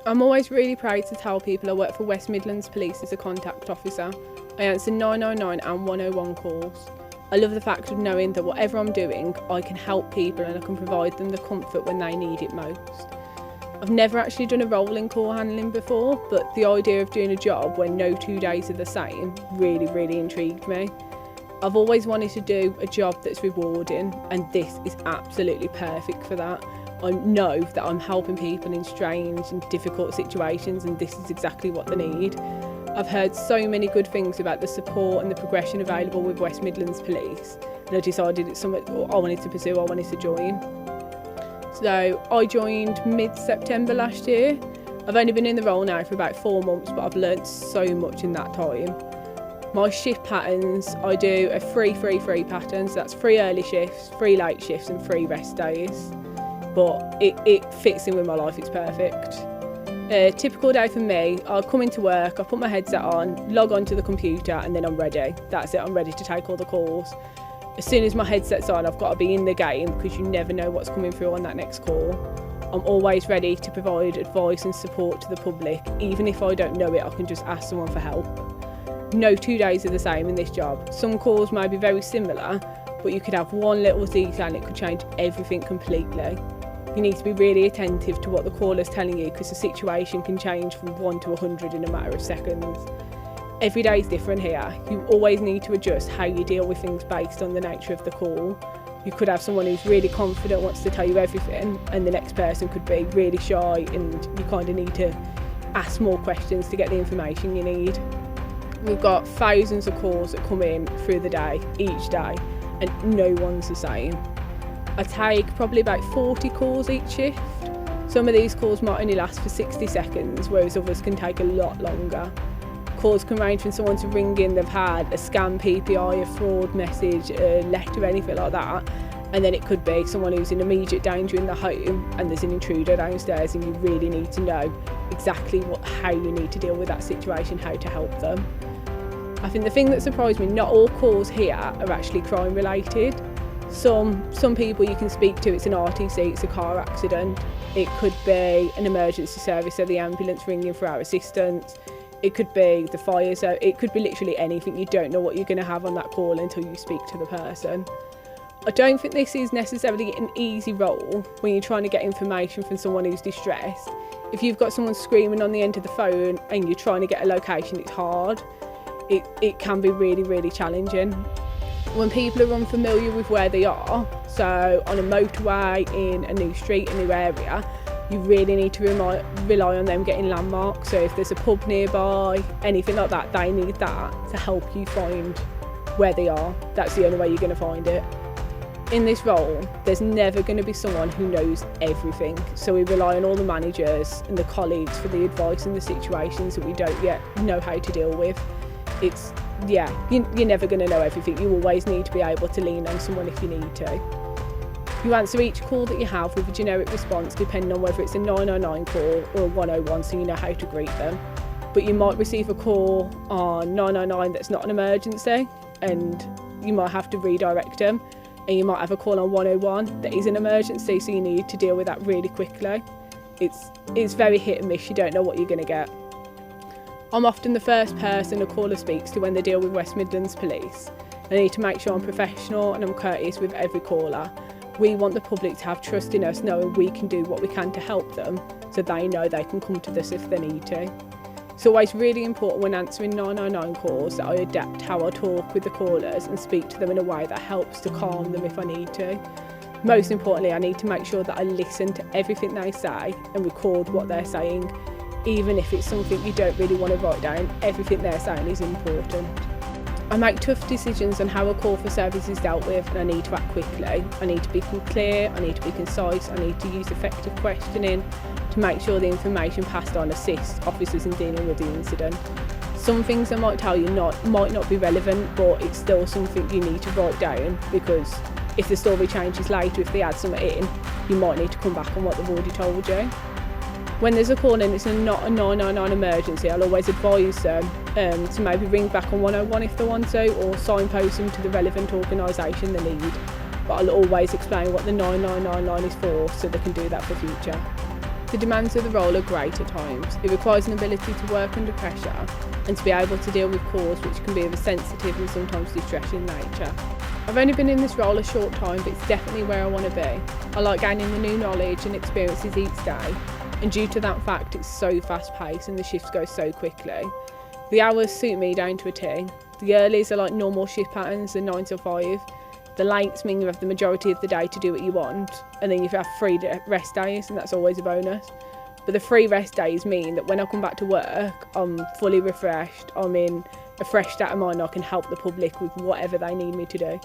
I'm always really proud to tell people I work for West Midlands Police as a contact officer. I answer 999 and 101 calls. I love the fact of knowing that whatever I'm doing, I can help people and I can provide them the comfort when they need it most. I've never actually done a role in call handling before, but the idea of doing a job where no 2 days are the same really intrigued me. I've always wanted to do a job that's rewarding, and this is absolutely perfect for that. I know that I'm helping people in strange and difficult situations, and this is exactly what they need. I've heard so many good things about the support and the progression available with West Midlands Police, and I decided it's something I wanted to pursue, I wanted to join. So I joined mid-September last year. I've only been in the role now for about 4 months, but I've learnt so much in that time. My shift patterns, I do a 3-3-3 pattern, so that's 3 early shifts, 3 late shifts and 3 rest days. But it fits in with my life, it's perfect. A typical day for me, I'll come into work, I put my headset on, log onto the computer and then I'm ready. That's it, I'm ready to take all the calls. As soon as my headset's on, I've got to be in the game because you never know what's coming through on that next call. I'm always ready to provide advice and support to the public. Even if I don't know it, I can just ask someone for help. No 2 days are the same in this job. Some calls may be very similar, but you could have one little detail and it could change everything completely. You need to be really attentive to what the caller's telling you because the situation can change from 1 to 100 in a matter of seconds. Every day is different here. You always need to adjust how you deal with things based on the nature of the call. You could have someone who's really confident, wants to tell you everything, and the next person could be really shy and you kind of need to ask more questions to get the information you need. We've got thousands of calls that come in through the day, each day, and no one's the same. I take probably about 40 calls each shift. Some of these calls might only last for 60 seconds, whereas others can take a lot longer. Calls can range from someone to ring in, they've had a scam PPI, a fraud message, a letter, anything like that. And then it could be someone who's in immediate danger in the home and there's an intruder downstairs and you really need to know exactly how you need to deal with that situation, how to help them. I think the thing that surprised me, not all calls here are actually crime related. Some people you can speak to, it's an RTC, it's a car accident. It could be an emergency service, so the ambulance ringing for our assistance. It could be the fire, so it could be literally anything. You don't know what you're going to have on that call until you speak to the person. I don't think this is necessarily an easy role when you're trying to get information from someone who's distressed. If you've got someone screaming on the end of the phone and you're trying to get a location, it's hard. It can be really challenging. When people are unfamiliar with where they are, so on a motorway, in a new street, a new area, you really need to rely on them getting landmarks. So if there's a pub nearby, anything like that, they need that to help you find where they are. That's the only way you're going to find it. In this role, there's never going to be someone who knows everything. So we rely on all the managers and the colleagues for the advice in the situations that we don't yet know how to deal with. You're never going to know everything. You always need to be able to lean on someone if you need to. You answer each call that you have with a generic response depending on whether it's a 999 call or a 101, so you know how to greet them. But you might receive a call on 999 that's not an emergency and you might have to redirect them, and you might have a call on 101 that is an emergency, so you need to deal with that really quickly. It's very hit and miss, you don't know what you're going to get. I'm often the first person a caller speaks to when they deal with West Midlands Police. I need to make sure I'm professional and I'm courteous with every caller. We want the public to have trust in us, knowing we can do what we can to help them, so they know they can come to us if they need to. It's always really important when answering 999 calls that I adapt how I talk with the callers and speak to them in a way that helps to calm them if I need to. Most importantly, I need to make sure that I listen to everything they say and record what they're saying. Even if it's something you don't really want to write down, everything they're saying is important. I make tough decisions on how a call for service is dealt with, and I need to act quickly. I need to be clear, I need to be concise, I need to use effective questioning to make sure the information passed on assists officers in dealing with the incident. Some things I might tell you might not be relevant, but it's still something you need to write down, because if the story changes later, if they add something in, you might need to come back on what they've already told you. When there's a call and it's not a 999 emergency, I'll always advise them to maybe ring back on 101 if they want to, or signpost them to the relevant organisation they need. But I'll always explain what the 999 line is for, so they can do that for future. The demands of the role are great at times. It requires an ability to work under pressure and to be able to deal with calls which can be of a sensitive and sometimes distressing nature. I've only been in this role a short time, but it's definitely where I want to be. I like gaining the new knowledge and experiences each day, and due to that fact it's so fast paced and the shifts go so quickly. The hours suit me down to a T. The earlies are like normal shift patterns, the 9 till 5. The lates mean you have the majority of the day to do what you want, and then you have 3 rest days, and that's always a bonus. But the 3 rest days mean that when I come back to work, I'm fully refreshed, I'm in a fresh state of mind, I can help the public with whatever they need me to do.